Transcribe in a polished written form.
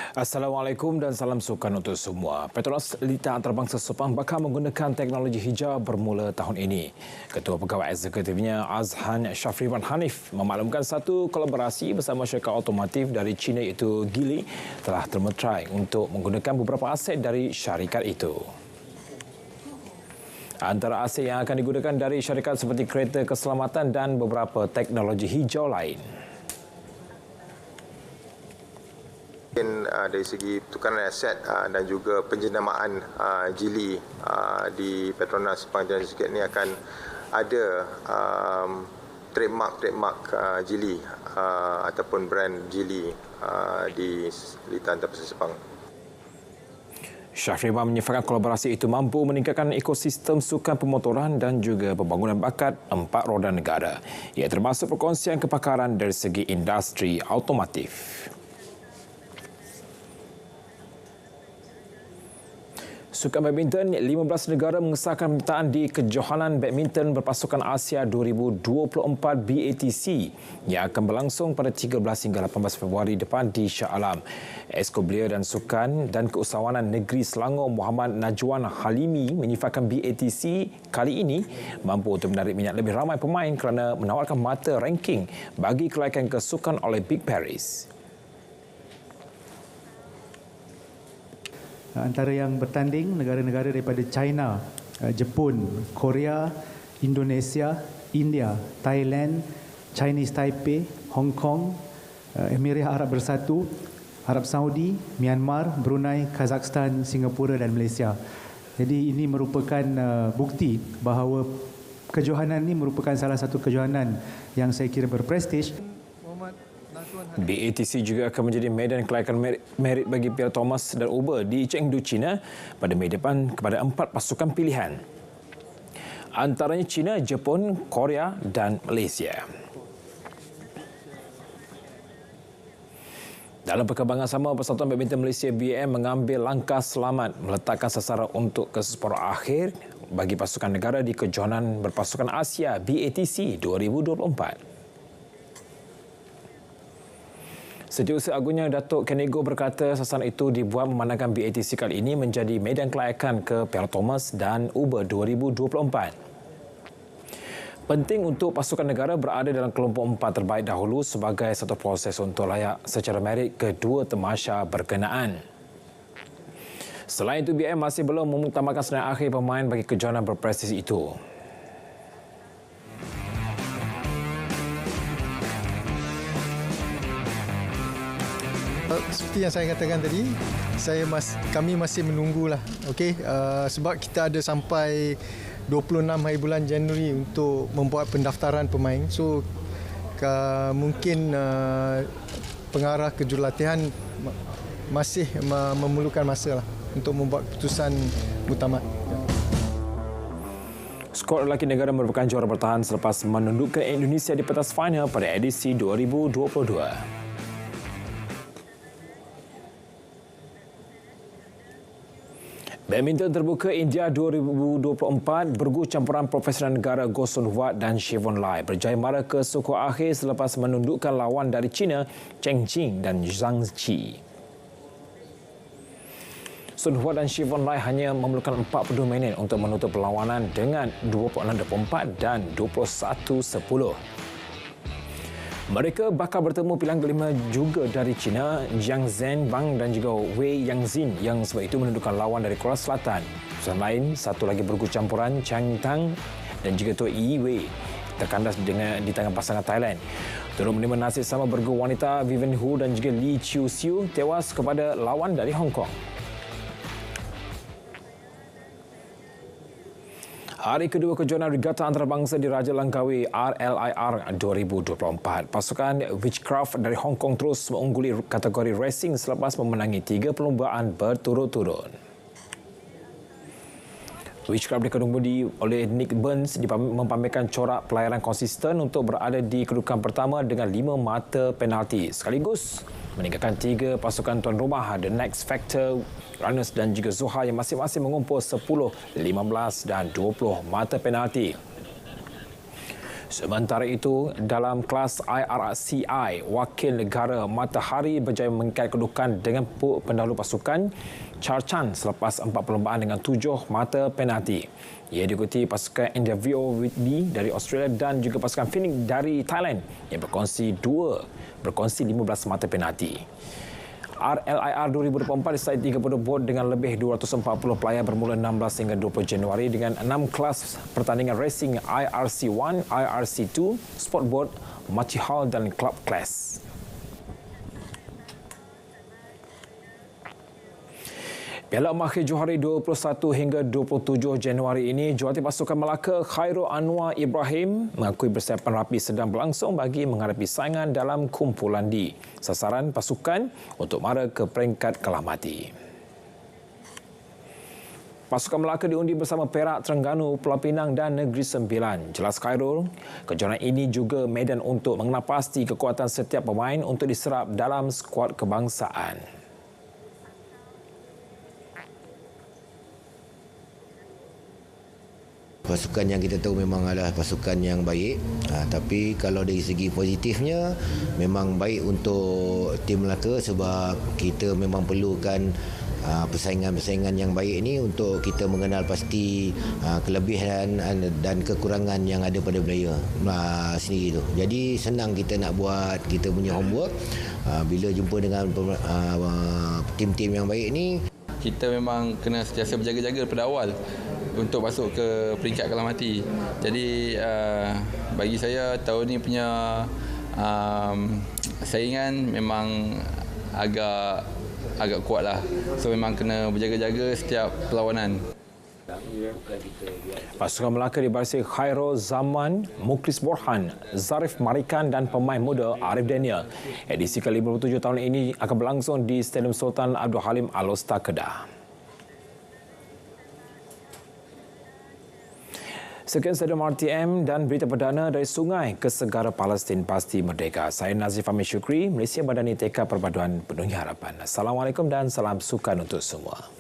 Assalamualaikum dan salam sukan untuk semua. Petronas Lita Antarabangsa Sepang bakal menggunakan teknologi hijau bermula tahun ini. Ketua Pegawai Eksekutifnya Azhan Shafriwan Hanif memaklumkan satu kolaborasi bersama syarikat otomotif dari China iaitu Geely telah termetrai untuk menggunakan beberapa aset dari syarikat itu. Antara aset yang akan digunakan dari syarikat seperti kereta keselamatan dan beberapa teknologi hijau lain. Dari segi pertukaran aset dan juga penjenamaan Geely di Petronas Sepang Jaya Sikit ini akan ada trademark Geely ataupun brand Geely di Lita Antarabangsa Sepang. Syafriwan menyefatkan kolaborasi itu mampu meningkatkan ekosistem sukan pemotoran dan juga pembangunan bakat empat roda negara, ia termasuk perkongsian kepakaran dari segi industri automotif. Sukan badminton, 15 negara mengesahkan permintaan di Kejohanan Badminton Berpasukan Asia 2024 BATC yang akan berlangsung pada 13 hingga 18 Februari depan di Shah Alam. Esko Belia dan Sukan dan Keusahawanan Negeri Selangor Muhammad Najwan Halimi menyifatkan BATC kali ini mampu untuk menarik minat lebih ramai pemain kerana menawarkan mata ranking bagi kelaikan kesukan Olimpik Paris. Antara yang bertanding negara-negara daripada China, Jepun, Korea, Indonesia, India, Thailand, Chinese Taipei, Hong Kong, Emirat Arab Bersatu, Arab Saudi, Myanmar, Brunei, Kazakhstan, Singapura dan Malaysia. Jadi ini merupakan bukti bahawa kejohanan ini merupakan salah satu kejohanan yang saya kira berprestij. BATC juga akan menjadi medan kelaikan merit bagi Piala Thomas dan Uber di Chengdu, China pada Mei depan kepada 4 pasukan pilihan. Antaranya China, Jepun, Korea dan Malaysia. Dalam perkembangan sama, Persatuan Badminton Malaysia BAM mengambil langkah selamat meletakkan sasaran untuk keseparuh akhir bagi pasukan negara di Kejohanan Berpasukan Asia BATC 2024. Setiausaha Agungnya Datuk Kenego berkata sasaran itu dibuat memandangkan BATC kali ini menjadi medan kelayakan ke Piala Thomas dan Uber 2024. Penting untuk pasukan negara berada dalam kelompok 4 terbaik dahulu sebagai satu proses untuk layak secara merit kedua temasya berkenaan. Selain itu, BAM masih belum mengutamakan senarai akhir pemain bagi kejohanan berprestij itu. Seperti yang saya katakan tadi, kami masih menunggulah, sebab kita ada sampai 26 hari bulan Januari untuk membuat pendaftaran pemain. So mungkin pengarah kejurulatihan masih memerlukan masa lah untuk membuat keputusan muktamad. Skuad lelaki negara merupakan juara bertahan selepas menundukkan Indonesia di pentas final pada edisi 2022. Badminton terbuka India 2024 bergu campuran profesional negara Goh Sun Huat dan Siwon Lai berjaya mara ke suku akhir selepas menundukkan lawan dari China Cheng Jing dan Zhang Qi. Sun Huat dan Siwon Lai hanya memerlukan 42 minit untuk menutup perlawanan dengan 26-24 dan 21-10. Mereka bakal bertemu pilihan kelima juga dari China, Jiang Zhenbang dan juga Wei Yangzin yang sebab itu menundukkan lawan dari Korea Selatan. Selain lain, satu lagi bergu campuran Chang Tang dan juga Toh Yi Wei terkandas di tangan pasangan Thailand. Turut menerima nasib sama bergu wanita Vivian Hu dan juga Lee Chiu Siu tewas kepada lawan dari Hong Kong. Hari kedua kejohanan regata antarabangsa di Raja Langkawi RLIR 2024. Pasukan Witchcraft dari Hong Kong terus mengungguli kategori racing selepas memenangi 3 perlombaan berturut-turut. Witchcraft dikendumudi oleh Nick Burns mempamerkan corak pelayaran konsisten untuk berada di kedudukan pertama dengan 5 mata penalti sekaligus meninggalkan 3 pasukan tuan rumah The Next Factor, Runners dan juga Zuha yang masing-masing mengumpul 10, 15 dan 20 mata penalti. Sementara itu, dalam kelas IRCI, wakil negara Matahari berjaya mengikut kedudukan dengan pendahulu pasukan Charchan selepas 4 perlumbaan dengan 7 mata penalti. Ia diikuti pasukan Endeavour Whitby dari Australia dan juga pasukan Phoenix dari Thailand yang berkongsi 15 mata penalti. RLIR 2024 disertai 30 bot dengan lebih 240 player bermula 16 hingga 20 Januari dengan 6 kelas pertandingan racing IRC1, IRC2, Sport Boat, Machi Hall dan Club Class. Piala Mahir Johari 21 hingga 27 Januari ini, jurulatih pasukan Melaka Khairul Anwar Ibrahim mengakui persiapan rapi sedang berlangsung bagi menghadapi saingan dalam kumpulan D. Sasaran pasukan untuk mara ke peringkat kalah mati. Pasukan Melaka diundi bersama Perak, Terengganu, Pulau Pinang dan Negeri Sembilan. Jelas Khairul, kejuaraan ini juga medan untuk mengenal pasti kekuatan setiap pemain untuk diserap dalam skuad kebangsaan. Pasukan yang kita tahu memang adalah pasukan yang baik, tapi kalau dari segi positifnya memang baik untuk tim Melaka sebab kita memang perlukan persaingan-persaingan yang baik ini untuk kita mengenal pasti kelebihan dan kekurangan yang ada pada player sendiri tu. Jadi senang kita nak buat kita punya homework bila jumpa dengan tim-tim yang baik ni. Kita memang kena sentiasa berjaga-jaga daripada awal untuk masuk ke peringkat kalah mati. Jadi bagi saya tahun ni punya saingan memang agak kuat lah. So memang kena berjaga-jaga setiap perlawanan. Pasukan Melaka dibarisi Khairul Zaman, Muklis Borhan, Zarif Marikan dan pemain muda Arif Daniel. Edisi ke-57 tahun ini akan berlangsung di Stadium Sultan Abdul Halim Al-Ostar, Kedah. Sekian Stadium RTM dan berita perdana dari Sungai ke Segara Palestin Pasti Merdeka. Saya Nazif Ahmed Syukri, Malaysia Madani TK Perpaduan Penuhi Harapan. Assalamualaikum dan salam sukan untuk semua.